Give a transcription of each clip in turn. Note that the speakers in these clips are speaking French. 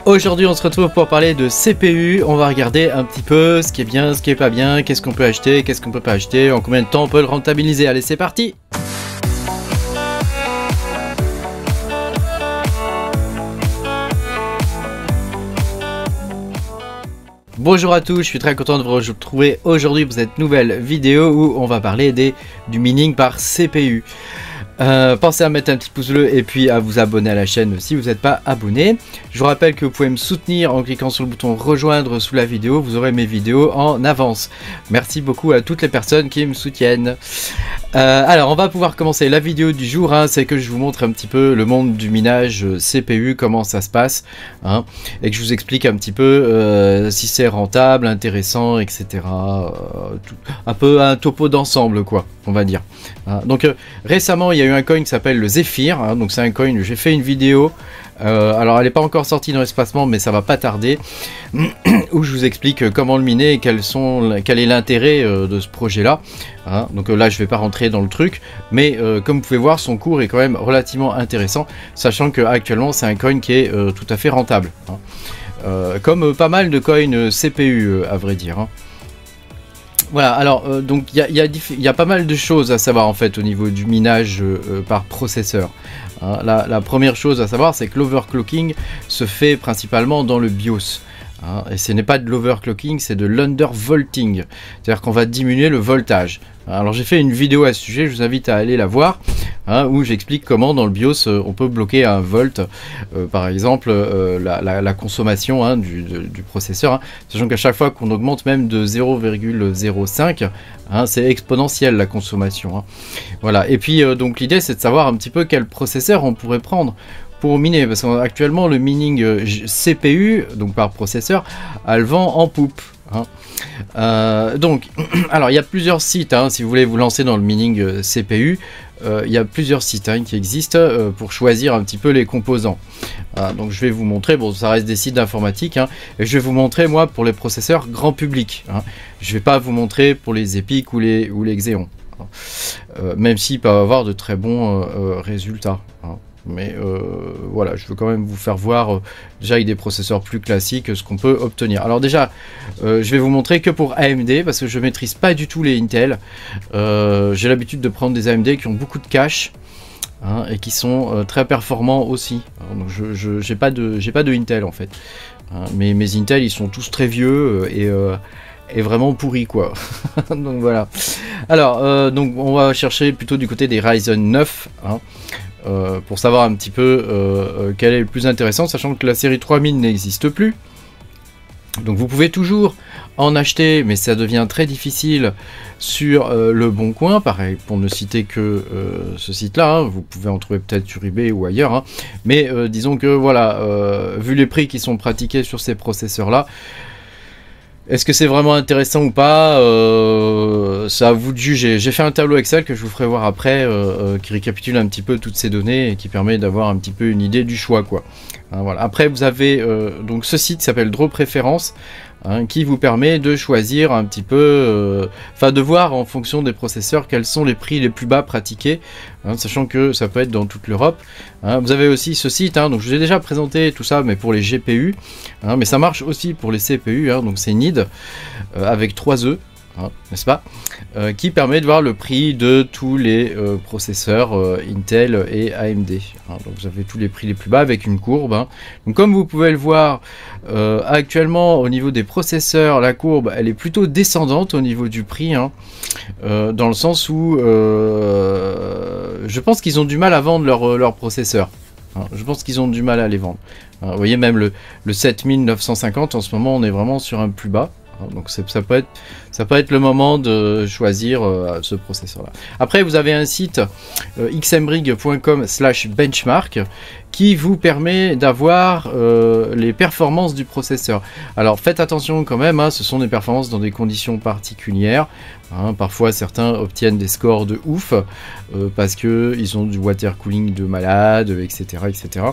Aujourd'hui on se retrouve pour parler de CPU, on va regarder un petit peu ce qui est bien, ce qui est pas bien, qu'est-ce qu'on peut acheter, qu'est-ce qu'on peut pas acheter, en combien de temps on peut le rentabiliser. Allez, c'est parti! Bonjour à tous, je suis très content de vous retrouver aujourd'hui pour cette nouvelle vidéo où on va parler du mining par CPU. Pensez à mettre un petit pouce bleu et puis à vous abonner à la chaîne si vous n'êtes pas abonné. Je vous rappelle que vous pouvez me soutenir en cliquant sur le bouton rejoindre sous la vidéo, vous aurez mes vidéos en avance. Merci beaucoup à toutes les personnes qui me soutiennent. Alors on va pouvoir commencer la vidéo du jour, hein, c'est que je vous montre un petit peu le monde du minage CPU, comment ça se passe, hein, et que je vous explique un petit peu si c'est rentable, intéressant, etc. Un peu un topo d'ensemble, quoi, on va dire. Donc récemment il y a eu un coin qui s'appelle le Zephyr, hein, donc c'est un coin, j'ai fait une vidéo, alors elle n'est pas encore sortie dans l'espacement mais ça va pas tarder, où je vous explique comment le miner et quel est l'intérêt de ce projet là, hein. Donc là je vais pas rentrer dans le truc, mais comme vous pouvez voir son cours est quand même relativement intéressant, sachant que actuellement c'est un coin qui est tout à fait rentable, hein. Comme pas mal de coins CPU à vrai dire, hein. Voilà, alors donc il y a pas mal de choses à savoir en fait au niveau du minage par processeur. Hein, la première chose à savoir, c'est que l'overclocking se fait principalement dans le BIOS. Hein, et ce n'est pas de l'overclocking, c'est de l'undervolting. C'est-à-dire qu'on va diminuer le voltage. Alors j'ai fait une vidéo à ce sujet, je vous invite à aller la voir, hein, où j'explique comment dans le BIOS on peut bloquer à 1 volt, par exemple la consommation, hein, du processeur, hein, sachant qu'à chaque fois qu'on augmente même de 0,05, hein, c'est exponentiel la consommation, hein. Voilà, et puis donc l'idée c'est de savoir un petit peu quel processeur on pourrait prendre pour miner, parce qu'actuellement le mining CPU, donc par processeur, elle vend en poupe, hein. Donc, alors il y a plusieurs sites, hein, si vous voulez vous lancer dans le mining CPU, il y a plusieurs sites, hein, qui existent pour choisir un petit peu les composants. Donc je vais vous montrer, bon ça reste des sites d'informatique, hein, et je vais vous montrer moi pour les processeurs grand public, hein. Je vais pas vous montrer pour les EPYC ou les Xeon, hein. Même s'ils peuvent avoir de très bons résultats, hein. Mais voilà, je veux quand même vous faire voir déjà avec des processeurs plus classiques ce qu'on peut obtenir. Alors déjà, je vais vous montrer que pour AMD parce que je maîtrise pas du tout les Intel. J'ai l'habitude de prendre des AMD qui ont beaucoup de cache, hein, et qui sont très performants aussi. Alors, donc j'ai pas de Intel en fait, hein, mais mes Intel ils sont tous très vieux et vraiment pourris quoi. Donc voilà. Alors donc on va chercher plutôt du côté des Ryzen 9, hein. Pour savoir un petit peu quel est le plus intéressant, sachant que la série 3000 n'existe plus. Donc vous pouvez toujours en acheter, mais ça devient très difficile sur le Bon Coin, pareil, pour ne citer que ce site-là, hein. Vous pouvez en trouver peut-être sur eBay ou ailleurs, hein. Mais disons que voilà, vu les prix qui sont pratiqués sur ces processeurs-là, est-ce que c'est vraiment intéressant ou pas, c'est à vous de juger. J'ai fait un tableau Excel que je vous ferai voir après, qui récapitule un petit peu toutes ces données et qui permet d'avoir un petit peu une idée du choix, quoi. Hein, voilà. Après vous avez donc ce site qui s'appelle Draw Préférences, hein, qui vous permet de choisir un petit peu, enfin de voir en fonction des processeurs quels sont les prix les plus bas pratiqués, hein, sachant que ça peut être dans toute l'Europe, hein. Vous avez aussi ce site, hein, donc je vous ai déjà présenté tout ça, mais pour les GPU, hein, mais ça marche aussi pour les CPU, hein, donc c'est NID avec 3 E. Hein, n'est-ce pas, qui permet de voir le prix de tous les processeurs Intel et AMD, hein. Donc vous avez tous les prix les plus bas avec une courbe, hein. Donc comme vous pouvez le voir, actuellement au niveau des processeurs, la courbe elle est plutôt descendante au niveau du prix, hein, dans le sens où je pense qu'ils ont du mal à vendre leurs processeurs, hein. Je pense qu'ils ont du mal à les vendre, hein. Vous voyez même le 7950 en ce moment on est vraiment sur un plus bas. Donc ça peut être le moment de choisir ce processeur là. Après vous avez un site xmbrig.com/benchmark qui vous permet d'avoir les performances du processeur. Alors faites attention quand même, hein, ce sont des performances dans des conditions particulières, hein. Parfois certains obtiennent des scores de ouf parce que ils ont du water cooling de malade, etc., etc.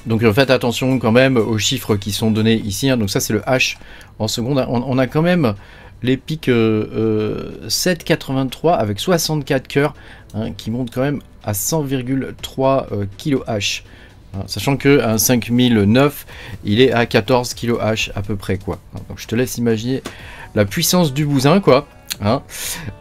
Donc faites attention quand même aux chiffres qui sont donnés ici, hein. Donc ça c'est le H en seconde. On a quand même les pics 7,83 avec 64 cœurs, hein, qui montent quand même à 100,3 kHz. Sachant qu'un 5009, il est à 14 kHz à peu près, quoi. Donc je te laisse imaginer la puissance du bousin, quoi.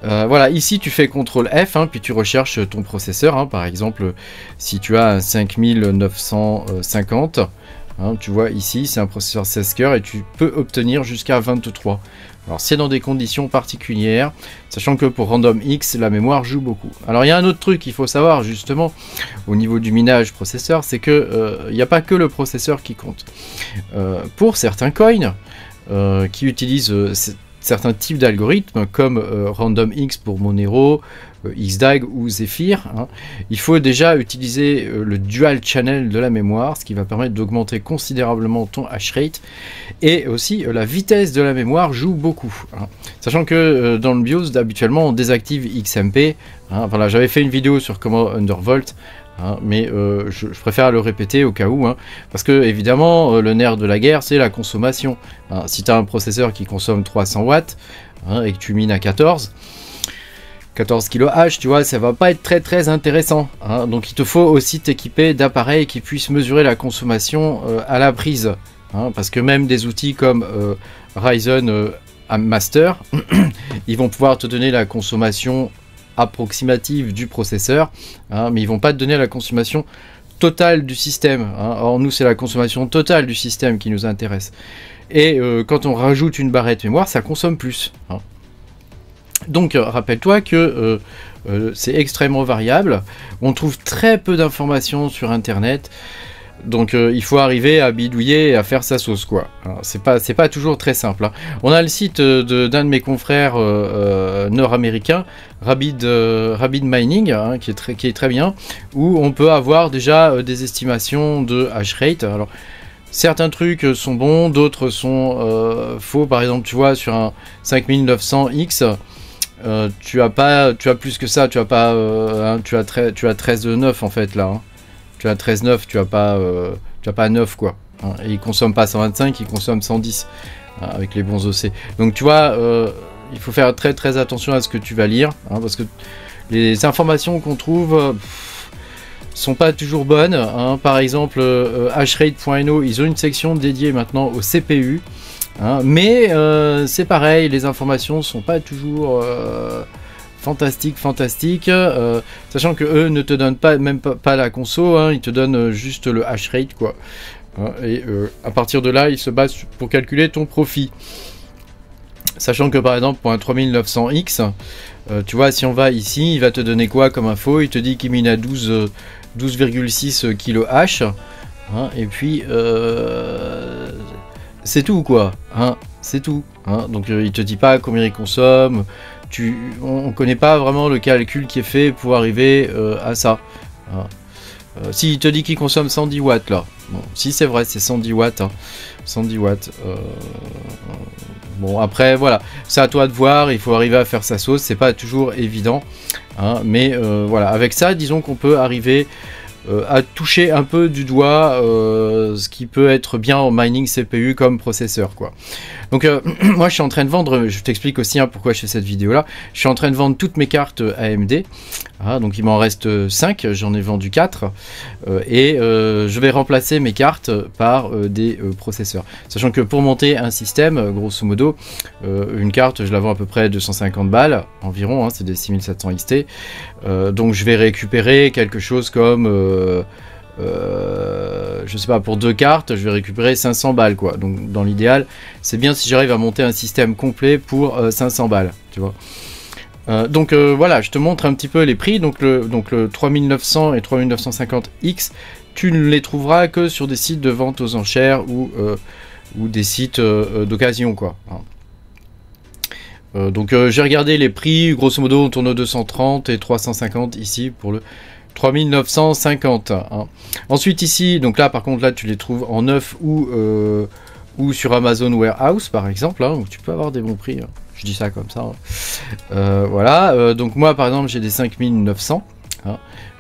Voilà, ici tu fais CTRL F, puis tu recherches ton processeur. Par exemple, si tu as un 5950, tu vois ici, c'est un processeur 16 cœurs et tu peux obtenir jusqu'à 23. Alors c'est dans des conditions particulières, sachant que pour Random X, la mémoire joue beaucoup. Alors il y a un autre truc qu'il faut savoir justement au niveau du minage processeur, c'est que il n'y a pas que le processeur qui compte. Pour certains coins qui utilisent certains types d'algorithmes comme Random X pour Monero, XDAG ou Zephyr, il faut déjà utiliser le dual channel de la mémoire, ce qui va permettre d'augmenter considérablement ton hash rate, et aussi la vitesse de la mémoire joue beaucoup. Sachant que dans le BIOS, habituellement on désactive XMP. Voilà, j'avais fait une vidéo sur comment undervolt, mais je préfère le répéter au cas où, parce que évidemment le nerf de la guerre c'est la consommation. Si tu as un processeur qui consomme 300 watts et que tu mines à 14 kHz, tu vois, ça va pas être très intéressant. Donc il te faut aussi t'équiper d'appareils qui puissent mesurer la consommation à la prise. Parce que même des outils comme Ryzen Master, ils vont pouvoir te donner la consommation approximative du processeur, mais ils vont pas te donner la consommation totale du système. Or nous c'est la consommation totale du système qui nous intéresse. Et quand on rajoute une barrette mémoire, ça consomme plus. Donc rappelle-toi que c'est extrêmement variable, on trouve très peu d'informations sur internet, donc il faut arriver à bidouiller et à faire sa sauce, quoi. C'est pas toujours très simple. On a le site d'un de mes confrères nord-américains, Rapid Mining, qui est très bien, où on peut avoir déjà des estimations de hash rate. Alors certains trucs sont bons, d'autres sont faux. Par exemple, tu vois, sur un 5900X, tu as plus que ça, tu as 13,9 en fait là. Tu as 13,9, tu as pas 9, quoi. Et il consomme pas 125, il consomme 110 avec les bons OC. Donc tu vois, il faut faire très attention à ce que tu vas lire, parce que les informations qu'on trouve sont pas toujours bonnes. Par exemple, hashrate.no, ils ont une section dédiée maintenant au CPU. Mais c'est pareil, les informations sont pas toujours fantastiques, sachant que eux ne te donnent même pas la conso, ils te donnent juste le hash rate, quoi. Et à partir de là, ils se basent pour calculer ton profit. Sachant que par exemple pour un 3900X, tu vois, si on va ici, il va te donner quoi comme info? Il te dit qu'il mine à 12,6 kHz, et puis c'est tout, quoi. C'est tout. Donc il te dit pas combien il consomme. On connaît pas vraiment le calcul qui est fait pour arriver à ça. Si il te dit qu'il consomme 110 watts là. Bon, si c'est vrai, c'est 110 watts. 110 watts. Bon, après voilà, c'est à toi de voir. Il faut arriver à faire sa sauce. C'est pas toujours évident. Mais voilà, avec ça, disons qu'on peut arriver à toucher un peu du doigt ce qui peut être bien en mining CPU comme processeur, quoi. Donc moi je suis en train de vendre, je t'explique aussi pourquoi je fais cette vidéo là, je suis en train de vendre toutes mes cartes AMD, donc il m'en reste 5, j'en ai vendu 4, et je vais remplacer mes cartes par des processeurs, sachant que pour monter un système, grosso modo, une carte je la vends à peu près 250 balles environ, c'est des 6700 XT, donc je vais récupérer quelque chose comme je sais pas, pour 2 cartes je vais récupérer 500 balles, quoi. Donc dans l'idéal c'est bien si j'arrive à monter un système complet pour 500 balles, tu vois. Donc voilà, je te montre un petit peu les prix. Donc le 3900 et 3950X, tu ne les trouveras que sur des sites de vente aux enchères ou des sites d'occasion, quoi. Donc j'ai regardé les prix, grosso modo on tourne aux 230 et 350 ici pour le 3950. Ensuite ici, donc là par contre là tu les trouves en neuf ou sur Amazon Warehouse par exemple, où tu peux avoir des bons prix, je dis ça comme ça. Voilà, donc moi par exemple j'ai des 5900.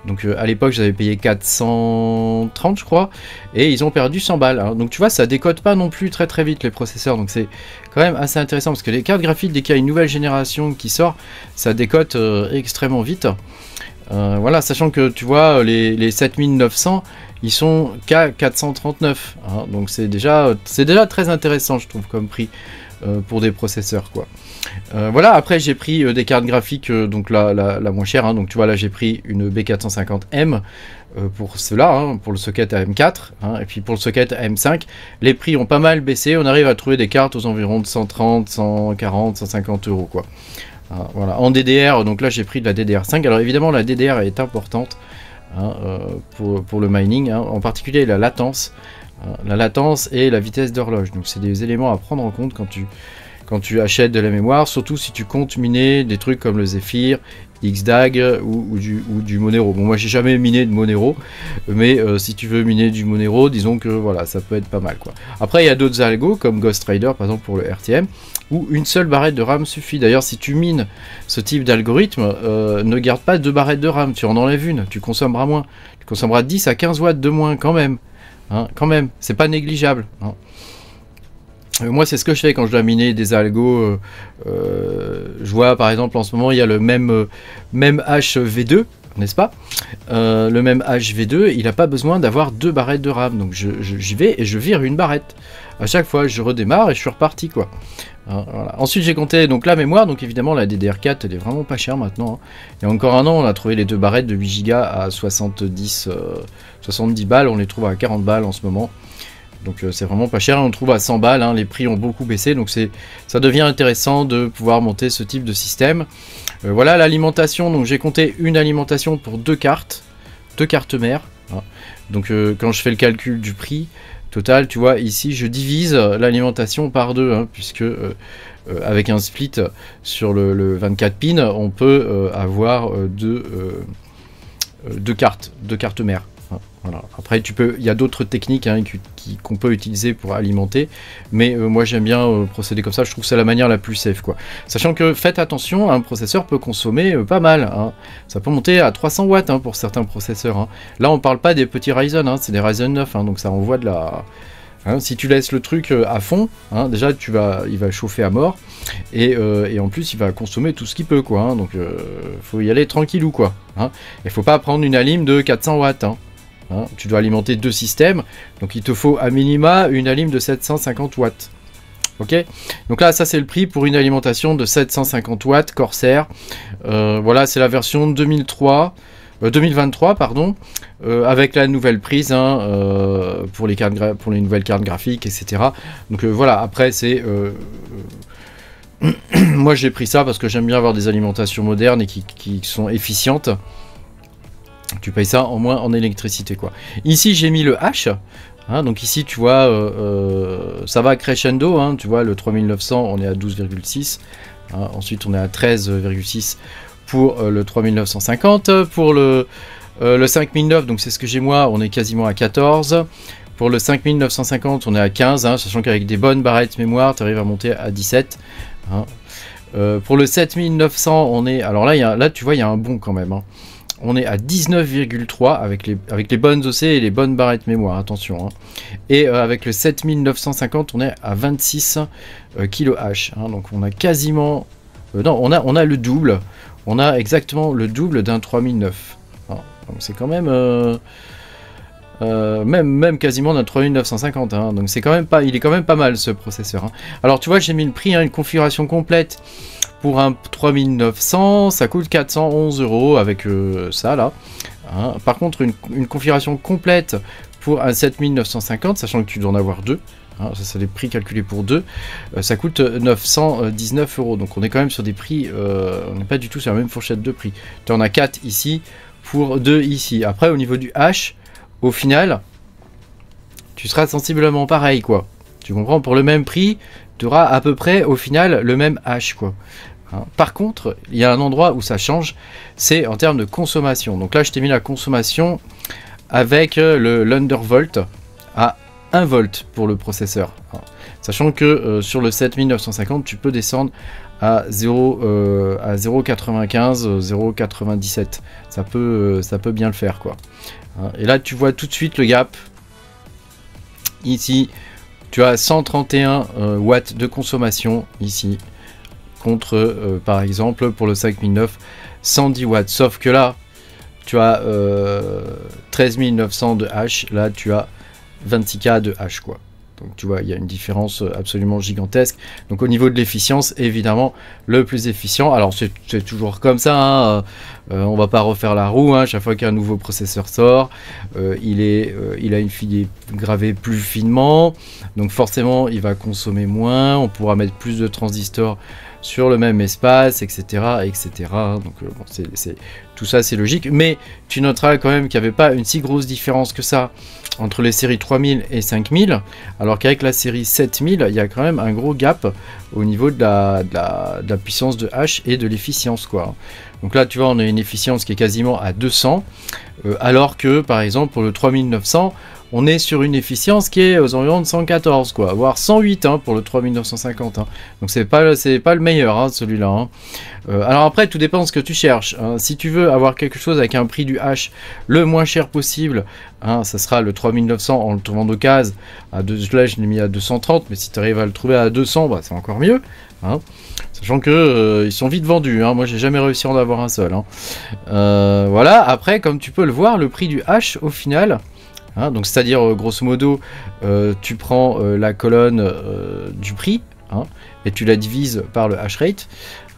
Donc à l'époque j'avais payé 430 je crois, et ils ont perdu 100 balles. Donc tu vois, ça décode pas non plus très vite les processeurs, donc c'est quand même assez intéressant parce que les cartes graphiques, dès qu'il y a une nouvelle génération qui sort, ça décote extrêmement vite. Voilà, sachant que tu vois, les 7900, ils sont qu'à 439. Hein, donc c'est déjà très intéressant, je trouve, comme prix pour des processeurs, quoi. Voilà, après j'ai pris des cartes graphiques, donc la moins chère. Hein, donc tu vois, là j'ai pris une B450M pour cela, hein, pour le socket AM4. Hein, et puis pour le socket AM5, les prix ont pas mal baissé. On arrive à trouver des cartes aux environs de 130, 140, 150 euros, quoi. Voilà. En DDR, donc là j'ai pris de la DDR5. Alors évidemment la DDR est importante, hein, pour le mining, hein, en particulier la latence et la vitesse d'horloge. Donc c'est des éléments à prendre en compte quand tu achètes de la mémoire, surtout si tu comptes miner des trucs comme le Zephyr, XDAG ou du Monero. Bon, moi j'ai jamais miné de Monero, mais si tu veux miner du Monero, disons que voilà, ça peut être pas mal, quoi. Après il y a d'autres algos comme Ghost Rider par exemple pour le RTM, où une seule barrette de RAM suffit. D'ailleurs, si tu mines ce type d'algorithme, ne garde pas 2 barrettes de RAM, tu en enlèves une, tu consommeras moins. Tu consommeras 10 à 15 watts de moins quand même. Hein, quand même, c'est pas négligeable. Hein. Moi, c'est ce que je fais quand je dois miner des algos. Je vois par exemple en ce moment, il y a le même HV2, n'est-ce pas? Le même HV2, il n'a pas besoin d'avoir 2 barrettes de RAM. Donc j'y vais et je vire une barrette. À chaque fois, je redémarre et je suis reparti, quoi. Voilà. Ensuite, j'ai compté donc la mémoire. Donc évidemment, la DDR4, elle est vraiment pas chère maintenant. Hein. Il y a encore un an, on a trouvé les 2 barrettes de 8 Go à 70 balles. On les trouve à 40 balles en ce moment. Donc c'est vraiment pas cher, on trouve à 100 balles, hein, les prix ont beaucoup baissé, donc ça devient intéressant de pouvoir monter ce type de système. Voilà l'alimentation, donc j'ai compté une alimentation pour 2 cartes mères. Hein. Donc quand je fais le calcul du prix total, tu vois, ici je divise l'alimentation par 2, hein, puisque avec un split sur le 24 pins, on peut avoir 2 cartes mères. Voilà. Après, il y a d'autres techniques, hein, qu'on peut utiliser pour alimenter, mais moi j'aime bien procéder comme ça. Je trouve que c'est la manière la plus safe, quoi. Sachant que faites attention, un processeur peut consommer pas mal. Hein. Ça peut monter à 300 watts, hein, pour certains processeurs. Hein. Là, on parle pas des petits Ryzen, hein, c'est des Ryzen 9, hein, donc ça envoie de la. Hein, si tu laisses le truc à fond, hein, déjà il va chauffer à mort, et en plus il va consommer tout ce qu'il peut, quoi. Hein, donc faut y aller tranquillou, quoi. Hein. Il faut pas prendre une alim de 400 watts. Hein. Hein, tu dois alimenter 2 systèmes, donc il te faut à minima une alim de 750 watts. Ok, donc là ça c'est le prix pour une alimentation de 750 watts Corsair. Voilà, c'est la version 2023 pardon, avec la nouvelle prise, hein, pour les nouvelles cartes graphiques, etc. Donc voilà, après c'est moi j'ai pris ça parce que j'aime bien avoir des alimentations modernes et qui sont efficientes. Tu payes ça en moins en électricité, quoi. Ici j'ai mis le H, hein, donc ici tu vois ça va crescendo, hein, tu vois le 3900 on est à 12,6, hein, ensuite on est à 13,6 pour le 3950, pour le 5009, donc c'est ce que j'ai moi, on est quasiment à 14, pour le 5950 on est à 15, hein, sachant qu'avec des bonnes barrettes mémoire tu arrives à monter à 17, hein. Pour le 7900 on est, alors là tu vois il y a un bond quand même, hein. On est à 19,3 avec les bonnes OC et les bonnes barrettes mémoire, attention. Hein. Et avec le 7950, on est à 26 kHz. Hein, donc on a quasiment... non, on a le double. On a exactement le double d'un 3009. Hein, donc c'est quand même... même quasiment d'un 3950. Hein, donc c'est quand même pas... Il est quand même pas mal ce processeur. Hein. Alors tu vois, j'ai mis le prix, hein, une configuration complète. Pour un 3900, ça coûte 411 € avec ça là. Hein. Par contre, une configuration complète pour un 7950, sachant que tu dois en avoir 2, hein, ça c'est les prix calculés pour 2, ça coûte 919 €. Donc on est quand même sur des prix, on n'est pas du tout sur la même fourchette de prix. Tu en as 4 ici pour 2 ici. Après, au niveau du H, au final, tu seras sensiblement pareil, quoi. Tu comprends, pour le même prix, tu auras à peu près au final le même H, quoi. Hein. Par contre, il y a un endroit où ça change, c'est en termes de consommation. Donc là, je t'ai mis la consommation avec l'undervolt à 1 volt pour le processeur. Hein. Sachant que sur le 7950, tu peux descendre à 0,95, 0,97. Ça peut bien le faire, quoi. Hein. Et là, tu vois tout de suite le gap. Ici, tu as 131 watts de consommation ici, contre par exemple pour le 5009 110 watts. Sauf que là, tu as 13 900 de hash, là tu as 26K de hash quoi. Donc tu vois, il y a une différence absolument gigantesque. Donc au niveau de l'efficience, évidemment, le plus efficient. Alors c'est toujours comme ça, hein. On va pas refaire la roue, hein. Chaque fois qu'un nouveau processeur sort, il a une filet gravée plus finement. Donc forcément, il va consommer moins. On pourra mettre plus de transistors sur le même espace, etc. etc. Donc bon, tout ça c'est logique. Mais tu noteras quand même qu'il n'y avait pas une si grosse différence que ça entre les séries 3000 et 5000, alors qu'avec la série 7000, il y a quand même un gros gap au niveau de la puissance de hash et de l'efficience, quoi. Donc là, tu vois, on a une efficience qui est quasiment à 200, alors que, par exemple, pour le 3900, on est sur une efficience qui est aux environs de 114, quoi, voire 108 hein, pour le 3950. Hein. Donc c'est pas le meilleur, hein, celui-là. Hein. Alors après, tout dépend de ce que tu cherches. Hein. Si tu veux avoir quelque chose avec un prix du hash le moins cher possible, hein, ça sera le 3900 en le trouvant d'occasion. Là, je l'ai mis à 230, mais si tu arrives à le trouver à 200, bah, c'est encore mieux. Hein. Sachant que ils sont vite vendus. Hein. Moi, j'ai jamais réussi à en avoir un seul. Hein. Voilà. Après, comme tu peux le voir, le prix du hash au final. Hein, donc c'est-à-dire grosso modo tu prends la colonne du prix hein, et tu la divises par le hash rate,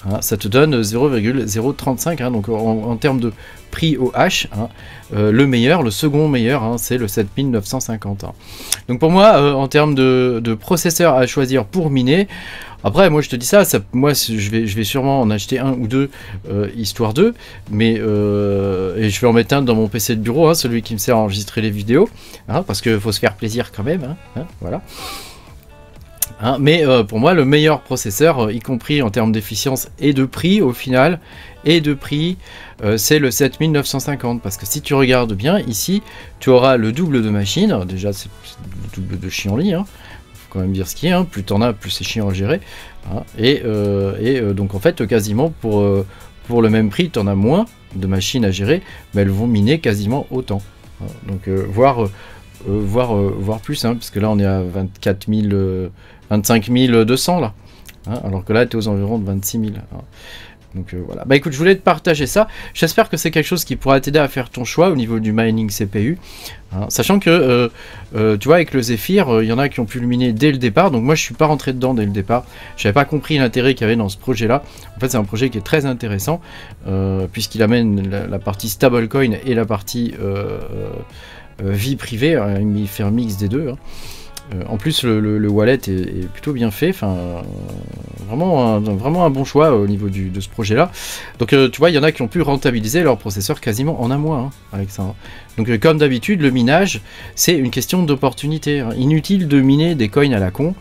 hein, ça te donne 0,035 hein, donc en termes de prix au hash hein, le meilleur, le second meilleur hein, c'est le 7950 hein. Donc pour moi en termes de processeur à choisir pour miner, après moi je te dis ça moi je vais sûrement en acheter un ou deux histoire d'eux, mais et je vais en mettre un dans mon PC de bureau, hein, celui qui me sert à enregistrer les vidéos, hein, parce qu'il faut se faire plaisir quand même, hein, voilà. Hein, mais pour moi le meilleur processeur, y compris en termes d'efficience et de prix au final, c'est le 7950, parce que si tu regardes bien ici, tu auras le double de machine, déjà c'est le double de chienlit, hein, quand même dire ce qui est, hein. Plus t'en as, plus c'est chiant à gérer, hein. Et donc en fait quasiment pour le même prix t'en as moins de machines à gérer, mais elles vont miner quasiment autant, hein. Donc voire plus, hein, parce que là on est à 25 200 là, hein, alors que là tu es aux environs de 26 000, hein. Donc voilà, bah écoute, je voulais te partager ça, j'espère que c'est quelque chose qui pourra t'aider à faire ton choix au niveau du mining CPU, hein, sachant que tu vois avec le Zephyr, il y en a qui ont pu le miner dès le départ, donc moi je suis pas rentré dedans dès le départ, j'avais pas compris l'intérêt qu'il y avait dans ce projet là. En fait c'est un projet qui est très intéressant, puisqu'il amène la partie stablecoin et la partie vie privée, hein, il fait un mix des deux, hein. En plus le wallet est plutôt bien fait, enfin vraiment un bon choix au niveau de ce projet là. Donc tu vois, il y en a qui ont pu rentabiliser leur processeur quasiment en un mois hein, avec ça, hein. Donc comme d'habitude le minage c'est une question d'opportunité, hein. Inutile de miner des coins à la con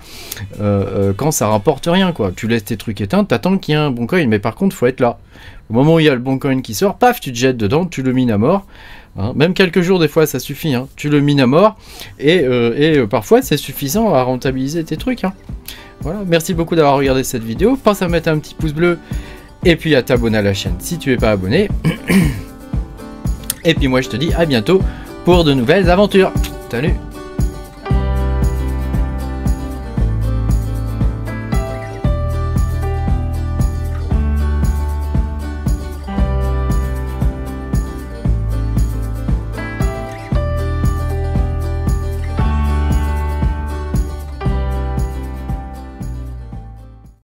quand ça rapporte rien quoi. Tu laisses tes trucs éteints, t'attends qu'il y ait un bon coin, mais par contre faut être là au moment où il y a le bon coin qui sort, paf tu te jettes dedans, tu le mines à mort. Hein, même quelques jours des fois ça suffit, hein. Tu le mines à mort et parfois c'est suffisant à rentabiliser tes trucs, hein. Voilà, merci beaucoup d'avoir regardé cette vidéo, pense à mettre un petit pouce bleu et puis à t'abonner à la chaîne si tu n'es pas abonné. Et puis moi je te dis à bientôt pour de nouvelles aventures. Salut!